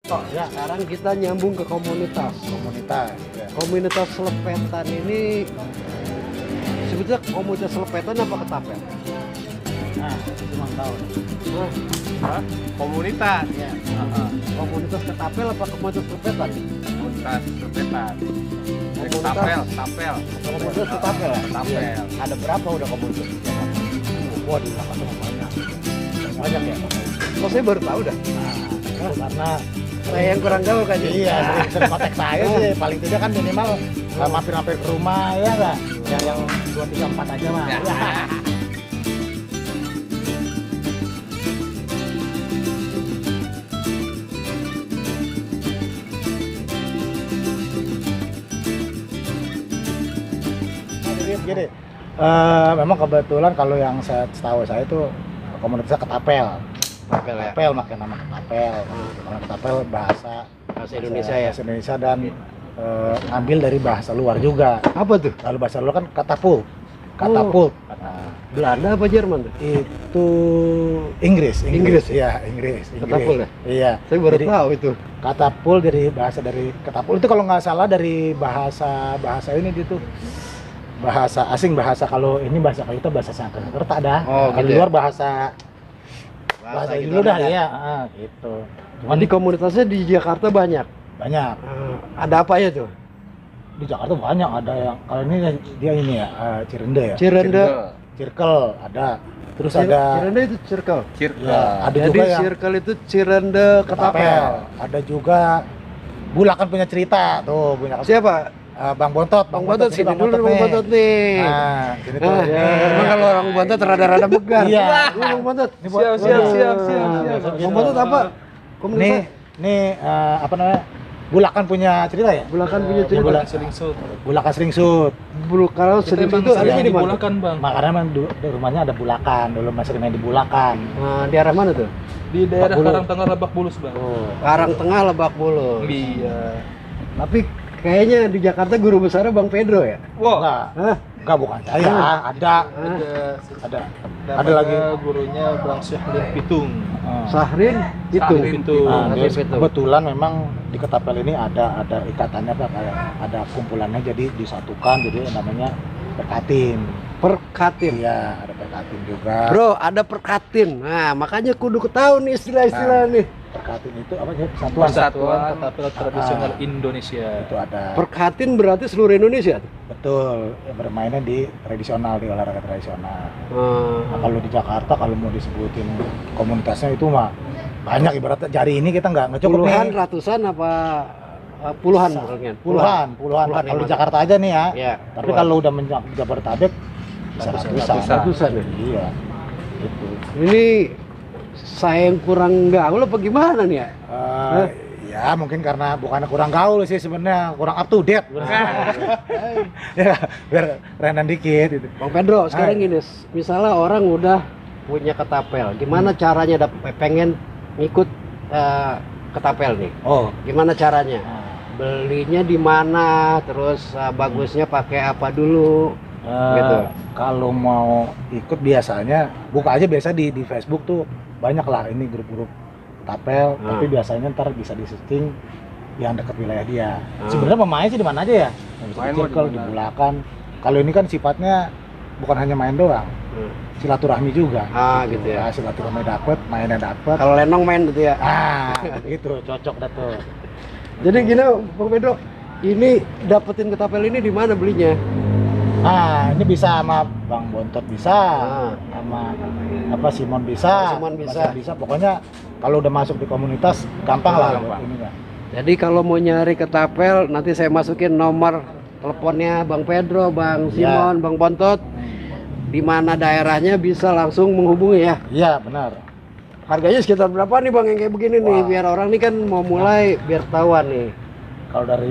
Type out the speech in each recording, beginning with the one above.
Oh, ya. Sekarang kita nyambung ke komunitas. Ya. Komunitas Selepetan ini sebetulnya komunitas Selepetan apa ketapel? Nah, itu cuma tahu. Hah? Komunitas. Ya. Komunitas ketapel apa komunitas Selepetan? Komunitas Selepetan. Komunitas- Tapel. Komunitas ketapel ya? Tapel. Iya. Ada berapa udah komunitas? Wah, di Jakarta mah banyak. Banyak ya? Kok saya baru tahu dah. Nah, karena Saya yang kurang gaul kan? iya, sering kontak saya sih. Paling tidak kan minimal mampir-mampir ke rumah ya nggak? Yang 2, 3, 4 aja mah. Ya. Gini, memang kebetulan kalau yang setahu saya itu komunitasnya ketapel. Ketapel ya? Ketapel makin nama ketapel. Karena ketapel bahasa Indonesia ya? Bahasa Indonesia dan ngambil dari bahasa luar juga. Apa tuh? Lalu bahasa luar kan katapult. Katapult. Nah, Belanda apa Jerman tuh? itu Inggris. Inggris? Iya, Inggris. Katapult ya? Iya. Saya baru Jadi, tahu itu. katapult dari katapult itu kalau nggak salah dari bahasa ini gitu. Bahasa asing, bahasa kalau ini bahasa kalau kita bahasa Sanskerta ada. Oh, kalau gitu di luar ya? bahasa gitu dulu dah ada. ya, gitu. Cuman Jadi komunitasnya di Jakarta banyak. banyak. Ada apa ya tuh? Di Jakarta banyak, ada yang kalau ini dia ini ya Cirende ya. Cirende. Circle ada. Terus ada Cirende itu circle. ya, ada Jadi juga yang circle itu Cirende ketapel. Ada juga Bulakan punya cerita tuh, punya Siapa? Bang Bontot. Bang Bontot Jadi sini dulu Bang Bontot nih. Nah, sini tuh. Nah, emang kalau orang Bontot rada-rada begar. Iya. Lu Bang Bontot. Ini buat- Waduh. Bang Bontot apa? Nih, Komunitas nih apa namanya? Bulakan punya cerita ya? Bulakan punya cerita. Bulakan sering shoot. Kalau sedih itu adanya di mana? Bulakan, Bang. Makanya memang di rumahnya ada Bulakan, dulu masih main di Bulakan. Nah, di arah mana tuh? Di daerah Lebak Bulus. Karangtengah Lebak Bulus, Bang. Oh, Karang Tengah Lebak Bulus. Iya. Tapi kayaknya di Jakarta guru besarnya Bang Pedro ya? Wah, Enggak bukan saya, ada. ada Ada lagi. gurunya Bang Syahlin Pitung. Sahrin itu. Sahrin Pitung. Nah, Sahrin dia Pitung. kebetulan memang di Ketapel ini ada ikatannya Pak, kayak ada kumpulannya jadi disatukan jadi namanya Perkatin. Perkatin. Iya, ada Perkatin juga. Bro, ada perkatin. Nah, makanya kudu ketahu nih istilah-istilah nih. Perkatin itu apa sih? Persatuan. Persatuan Ketapel Tradisional Indonesia. Itu ada. Perkatin berarti seluruh Indonesia tuh. Betul, bermainnya di tradisional, di olahraga tradisional. Hmm. Nah, kalau di Jakarta kalau mau disebutin komunitasnya itu mah banyak, ibaratnya jari ini kita nggak cukup Puluhan, nih. ratusan apa puluhan mungkin? Puluhan. Puluhan Kalau di yang Jakarta aja nih ya. Ya. Tapi kalau udah menjak Jabodetabek bisa ratusan. ratusan ya. Iya. Gitu. Ini saya yang kurang gaul apa gimana nih ya? Ya mungkin karena bukan kurang gaul sih sebenarnya, kurang up to date. Ya, biar renan dikit gitu. Bang Pedro, sekarang gini, misalnya orang udah punya ketapel, gimana caranya pengen ngikut ketapel nih? Oh, Gimana caranya? Belinya di mana? Terus bagusnya pakai apa dulu? Gitu. Kalau mau ikut biasanya buka aja biasa di Facebook tuh banyak lah ini grup-grup tapel, tapi biasanya ntar bisa di setting yang dekat wilayah dia. Sebenarnya pemain sih di mana aja ya? Bisa Main di mau circle, di di mana? Bulakan. Kalau ini kan sifatnya bukan hanya main doang, silaturahmi juga. Gitu ya. Nah, silaturahmi dapet, mainnya dapet. Kalau Lenong main gitu ya. Gitu cocok dah tuh. Jadi gini, Bang Pedro, ini dapetin ketapel ini di mana belinya? Nah, ini bisa sama Bang Bontot bisa, sama apa Simon bisa, Simon bisa. Mas bisa. Pokoknya kalau udah masuk di komunitas gampang lah. gampang. Ini kan. Jadi kalau mau nyari ketapel, nanti saya masukin nomor teleponnya Bang Pedro, Bang Simon, Bang Bontot. Di mana daerahnya bisa langsung menghubungi ya. Iya benar. Harganya sekitar berapa nih Bang yang kayak begini nih? Wah. Biar orang nih kan mau mulai biar tahuan nih. Kalau dari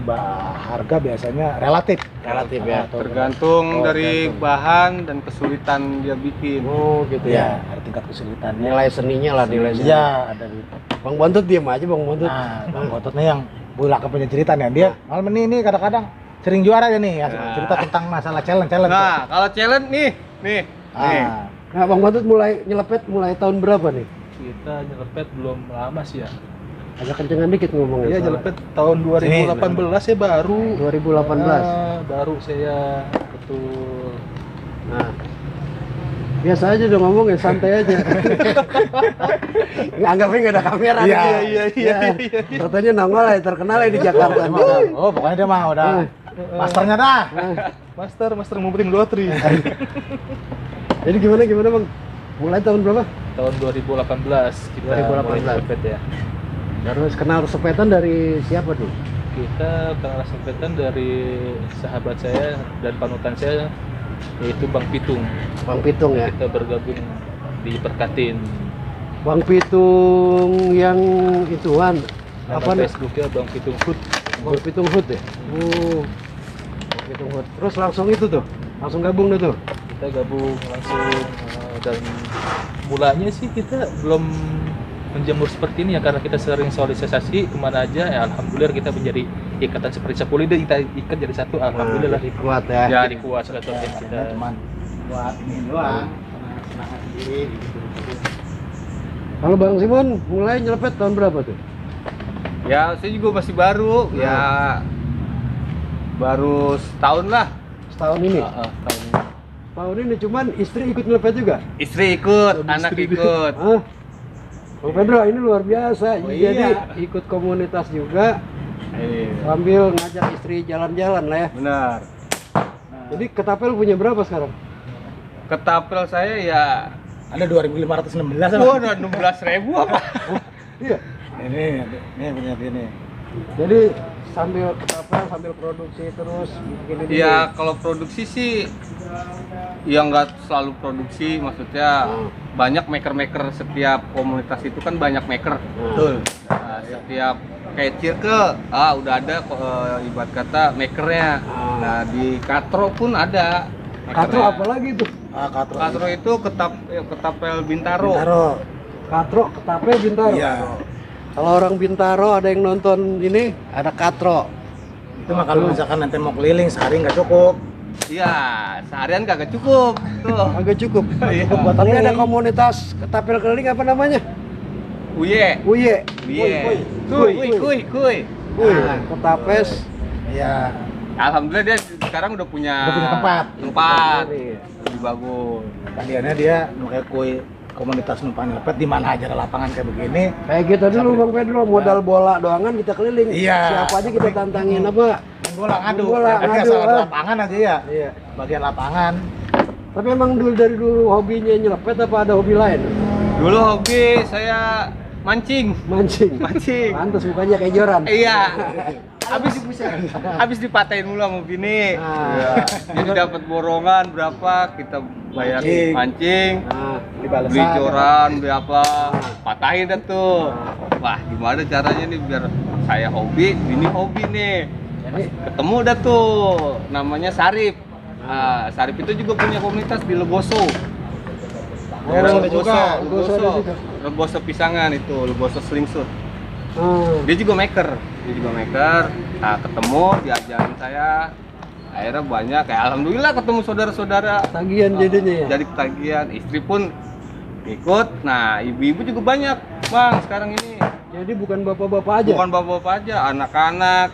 harga biasanya relatif. Relatif ya. Atau- Tergantung dari tergantung. bahan dan kesulitan dia bikin. Oh gitu Ya, ya. ada tingkat kesulitannya. Nilai seninya lah nilai seni. Iya, ada di. Bang Bontot diam aja Bang Bontot. Nah, Bang Bototnya yang Bulakan punya cerita nih. Dia malam ini kadang-kadang sering juara ya nih ya. Cerita tentang masalah challenge. Nah, kalau challenge nih. Nih. Nah Bang Bontot mulai nyelepet mulai tahun berapa nih? Kita nyelepet belum lama sih ya. Agak kencengan dikit ngomongnya. Iya, soalnya. Jelepet tahun 2018 ya baru. 2018. Baru saya betul. Nah, biasa aja dong ngomong ya, santai aja. Nggak, anggapnya nggak ada kamera. Iya, gitu. Ya. Fotonya nongol ya, terkenal ya di Jakarta. Oh, pokoknya dia mah udah masternya dah. Master ngumpetin lotri. Jadi gimana Bang? Mulai tahun berapa? Tahun 2018 kita 2018. mulai Jelepet ya. Terus kenal sepetan dari siapa tuh? Kita kenal sepetan dari sahabat saya dan panutan saya, yaitu Bang Pitung. Bang Pitung ya. Kita bergabung di Perkatin. Bang Pitung yang ituan Nama apa nih? Facebooknya Bang Pitung Food. Bang Pitung Hood ya. Oh. Bang Pitung Hood. Terus langsung itu tuh. Langsung gabung deh tuh. Kita gabung langsung dan mulanya sih kita belum menjamur seperti ini ya, karena kita sering sosialisasi kemana aja ya, alhamdulillah kita menjadi ikatan seperti sepuluh deh, kita ikat jadi satu, alhamdulillah. Jadi kuat ya. Jadi kuat satu tim kita. Cuman buat ini doang. Senang sendiri gitu. Kalau Bang Simon mulai nyelepet tahun berapa tuh? Ya saya juga masih baru, ya baru setahun lah. Setahun ini. Tahun ini. Tahun ini cuman istri ikut nyelepet juga. Istri ikut, Suami anak istri ikut. Hah? Bang Pedro ini luar biasa. Oh, Jadi iya. ikut komunitas juga Iya, sambil ngajak istri jalan-jalan lah ya. benar. Jadi ketapel punya berapa sekarang? Ketapel saya ya, Ada 2.516 apa? wah 16.000 apa? Iya. Ini punya ini. Jadi sambil ketapel sambil produksi terus bikin ini. Ya kalau produksi sih, ya nggak selalu produksi, maksudnya banyak maker-maker, setiap komunitas itu kan banyak maker. Betul. Nah, setiap kayak circle, udah ada ibarat kata makernya. Nah di Katro pun ada. Katro makernya. apa lagi tuh? Katro. Katro itu ketapel Bintaro. Bintaro. Katro, ketapel, Bintaro. Iya. Kalau orang Bintaro ada yang nonton ini, ada Katro. Itu mah kalau misalkan nanti mau keliling sehari nggak cukup. Iya, seharian kagak cukup. Tuh. Agak cukup. Iya. Cukup buat tapi ada komunitas ketapel keliling apa namanya? Uye. Uye. Uye. Kuy. Kuy. Kuy. Ketapes. Iya. Alhamdulillah dia sekarang udah punya tempat. Lebih bagus. Tadiannya dia pakai kue komunitas numpang nyepet di mana aja ada lapangan kayak begini. Kayak gitu dulu Bang Pedro, modal bola doangan kita keliling. Iya. Siapa aja kita tantangin apa? Bola ngadu. Bola Tapi ngadu, asal ada ah. lapangan aja ya. Iya. Bagian lapangan. Tapi emang dari dulu hobinya nyelepet apa ada hobi lain? Dulu hobi saya mancing. Mancing. Mancing. Pantes mukanya kayak joran. Iya. Habis dipatahin mulu sama bini. Ah. Jadi dapat borongan berapa kita bayar mancing. Nah, Beli joran, beli apa, patahin dah tuh. Wah, gimana caranya nih biar saya hobi, bini hobi nih. jadi Ketemu dah tuh, namanya Sarip. Sarip itu juga punya komunitas di Leboso. Daerah ada juga. Leboso ada juga. Leboso Pisangan itu, Leboso Slingsut. ah, Dia juga maker. Nah, ketemu, diajarin saya. Akhirnya banyak, kayak alhamdulillah ketemu saudara-saudara. tagihan jadinya ya. Jadi ketagihan, istri pun ikut. Nah, ibu-ibu juga banyak, Bang, sekarang ini. Jadi bukan bapak-bapak aja. Bukan bapak-bapak aja, anak-anak,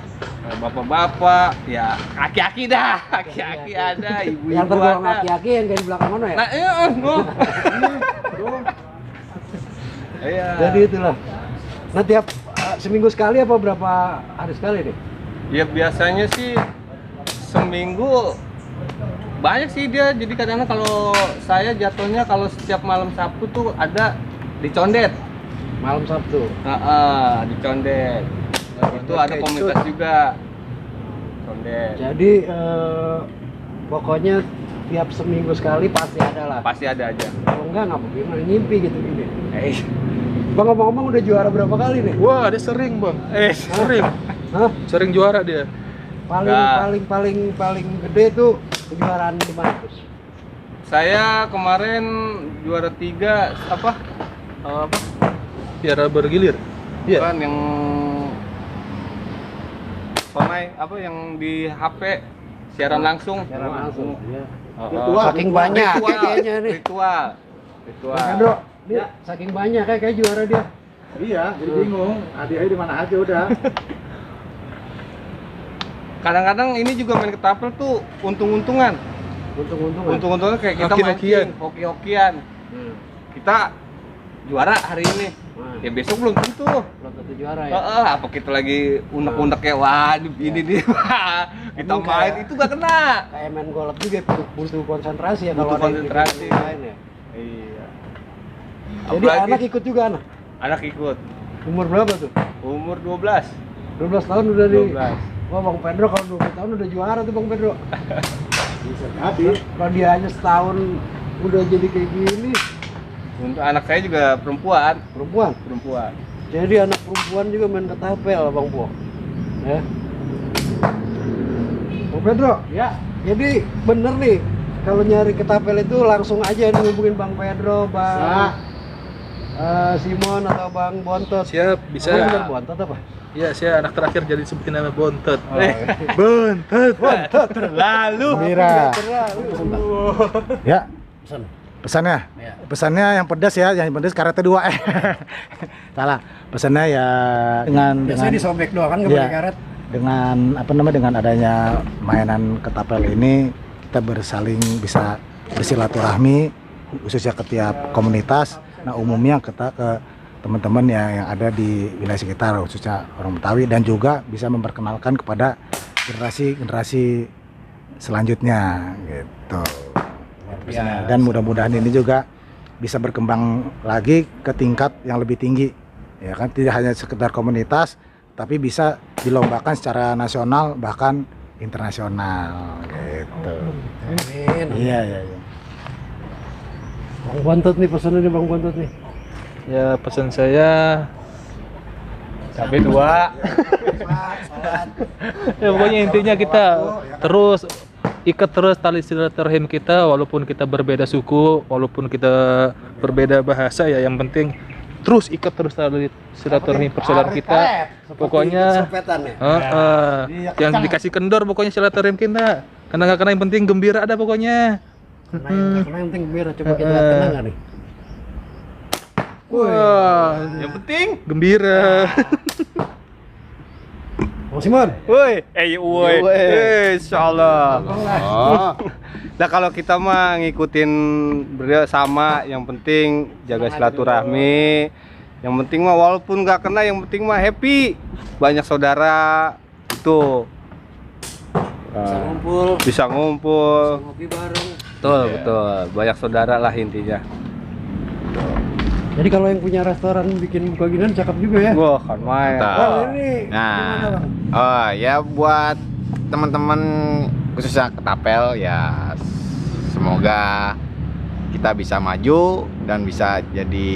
bapak-bapak, ya aki-aki dah, aki-aki ada, Yang ibu-ibu tergolong ada. aki-aki yang kayak di belakang mana ya? Nah, iya, iya. Jadi itulah. Nah tiap seminggu sekali apa berapa hari sekali nih? Ya biasanya sih seminggu banyak sih dia. Jadi kadang-kadang kalau saya jatuhnya kalau setiap malam Sabtu tuh ada di Condet. Malam Sabtu. Di Condet. Itu ada Oke, komunitas itu. juga. Condet. Jadi pokoknya tiap seminggu sekali pasti ada lah. Pasti ada aja. Kalau enggak nggak mungkin ngimpi gitu gini. Eh, Bang ngomong-ngomong udah juara berapa kali nih? Wah, dia sering bang. Sering. Hah? Sering juara dia. Paling gede tuh kejuaraan di mana terus? saya kemarin juara 3 apa? Piara bergilir. Iya. Bukan yang Sonai apa yang di HP siaran langsung. Siaran langsung. Iya. Saking banyak kayaknya nih. Ritual. Bang Pedro, dia saking banyak kayak juara dia. Iya, jadi bingung. Hadiahnya di mana aja udah. Kadang-kadang ini juga main ketapel tuh untung-untungan. Untung-untungan kayak kita Hoki-hokian. mancing, hoki-hokian. Kita juara hari ini. Ya besok belum tentu. Belum tentu juara ya. Apa kita lagi unek-unek kayak wah ini dia. Kita Emang main kayak- itu gak kena. Kayak main golf juga butuh konsentrasi ya Butuh kalau ada yang konsentrasi. lain ya. Iya. Jadi Apalagi anak ikut juga anak. anak ikut. Umur berapa tuh? Umur 12. 12 tahun udah di 12. Wah Bang Pedro kalau 20 tahun udah juara tuh Bang Pedro. Bisa jadi. Kalau dia hanya setahun udah jadi kayak gini. Untuk anak saya juga perempuan. Perempuan. Jadi anak perempuan juga main ketapel Bang Po. Ya. Bang Pedro, Ya. jadi bener nih kalau nyari ketapel itu langsung aja nih hubungin Bang Pedro, Bang Simon atau Bang Bontot. Siap, Bang bisa. bener Bontot apa? Iya, saya anak terakhir jadi sebutin nama Bontot. Bontot. Terlalu. Mira. Ya, Pesan. pesannya. Ya. Pesannya yang pedas ya, yang pedas karate 2. Salah. Pesannya ya Biasanya disobek doang kan nggak Iya. pakai karet. dengan apa namanya, dengan adanya mainan ketapel ini kita bisa bersilaturahmi khususnya ke tiap komunitas. Nah, umumnya kita ke teman-teman yang ada di wilayah sekitar khususnya orang Betawi, dan juga bisa memperkenalkan kepada generasi selanjutnya gitu. Ya, Dan mudah-mudahan ini juga bisa berkembang lagi ke tingkat yang lebih tinggi. Ya kan, tidak hanya sekedar komunitas tapi bisa dilombakan secara nasional bahkan internasional gitu. Amin. Iya. Bang Bontot nih pesannya nih Bang Bontot nih. Ya, pesan saya Sampai 2. ya pokoknya intinya kita terus ikat terus tali silaturahim kita, walaupun kita berbeda suku, walaupun kita berbeda bahasa, ya yang penting terus ikat terus tali silaturahim persaudaraan kita. Pokoknya yang dikasih kendor pokoknya silaturahim kita. Karena yang penting gembira ada pokoknya. Karena yang penting biar coba kita lihat kena nggak nih. Wah, Yang penting gembira. Bang Simon. woi, insyaallah. Oh. Nah kalau kita mah ngikutin bersama, yang penting jaga silaturahmi. Yang penting mah walaupun nggak kena, yang penting mah happy. Banyak saudara itu Bisa ngumpul, bisa ngumpul. ngopi bareng. Betul, betul. Banyak saudara lah intinya. Jadi kalau yang punya restoran bikin buka ginian cakep juga ya. Wah, kan main. Bang, ini gimana Nah, Bang? oh ya buat teman-teman khususnya ketapel ya, semoga kita bisa maju dan bisa jadi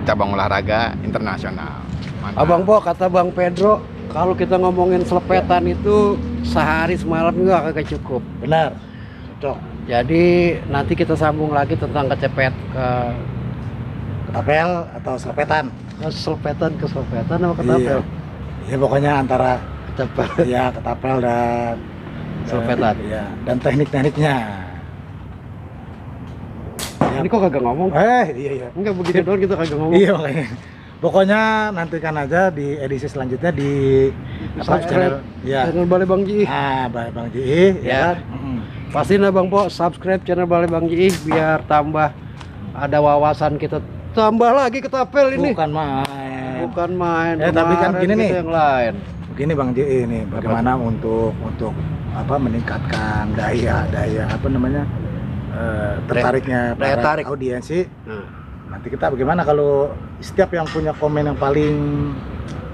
cabang olahraga internasional. Mantap. Abang Po, kata Bang Pedro, kalau kita ngomongin selepetan itu sehari semalam juga kagak cukup. Benar. Cocok. Jadi nanti kita sambung lagi tentang Ketapel atau selepetan. selepetan ke selepetan apa ketapel? Ya pokoknya antara Ketapel. ya ketapel dan Selepetan. ya, dan teknik-tekniknya. Ya. Ini kok kagak ngomong? Iya. Enggak begitu doang kita kagak ngomong. Iya makanya. Pokoknya nantikan aja di edisi selanjutnya di Subscribe ya. channel Balai Bang Ji. Bang Ji, Ya. kan? Pastiin lah Bang Po, subscribe channel Balai Bang Ji biar tambah ada wawasan kita. Tambah lagi ketapel ini. Bukan main. Bukan main. Tapi kan Kemarin gini kita nih. yang lain. Begini Bang Ji ini bagaimana untuk meningkatkan daya apa namanya, tertariknya daya para tarik. audiensi. Nah, Nanti kita bagaimana kalau setiap yang punya komen yang paling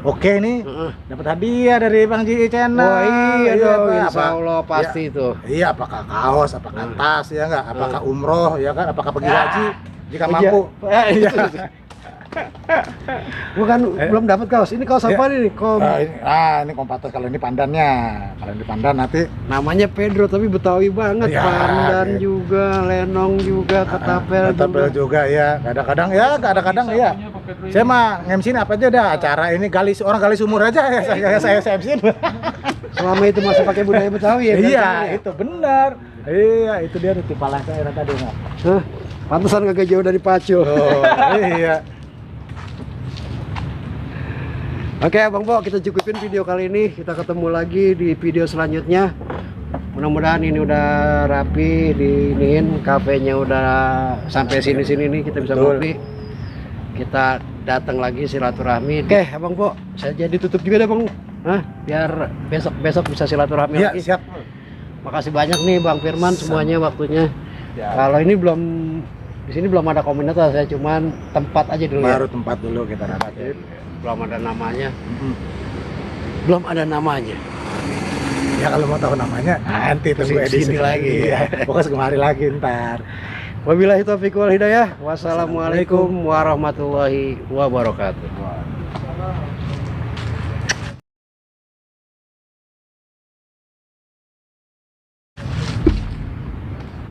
oke nih dapat hadiah dari Bang Ji Channel. oh iya dong, Pak. insya Allah pasti itu. Iya, apakah kaos, apakah tas, ya enggak? Apakah umroh, ya kan? Apakah pergi haji jika Iya. mampu? Itu. Bukan belum dapat kaos. Ini kaos apa nih? Ini kompatos, kalau ini pandannya. Kalau ini pandan nanti Namanya Pedro tapi Betawi banget. Ya, Pandan gitu. juga, lenong juga, ketapel ketapel juga. juga ya. Kadang-kadang ya. Saya mah nge-MC apa aja dah acara ini orang gali sumur aja ya saya MC. Selama itu masih pakai budaya Betawi ya. Iya, biasanya ya? itu benar. Iya, itu dia tuh tipalah saya tadi mah. Hah? Pantesan kagak jauh dari Pacul. Oh, iya. Oke Bang Po, kita cukupin video kali ini. Kita ketemu lagi di video selanjutnya. Mudah-mudahan ini udah rapi, diiniin, kafenya udah sampai sini-sini nih, kita bisa Betul. ngopi. Kita datang lagi silaturahmi. Oke, Bang Po, saya jadi tutup juga deh Bang. Biar besok bisa silaturahmi Iya, lagi. siap. Makasih banyak nih Bang Firman semuanya waktunya. Kalau ini di sini belum ada komunitas, saya cuman tempat aja dulu ya. Baru tempat dulu kita dapatin. Belum ada namanya. Belum ada namanya. Ya kalau mau tahu namanya nanti tunggu Kesini edisi lagi. lagi. Fokus kemari lagi ntar. Wabillahi taufiq wal hidayah. Wassalamualaikum warahmatullahi wabarakatuh.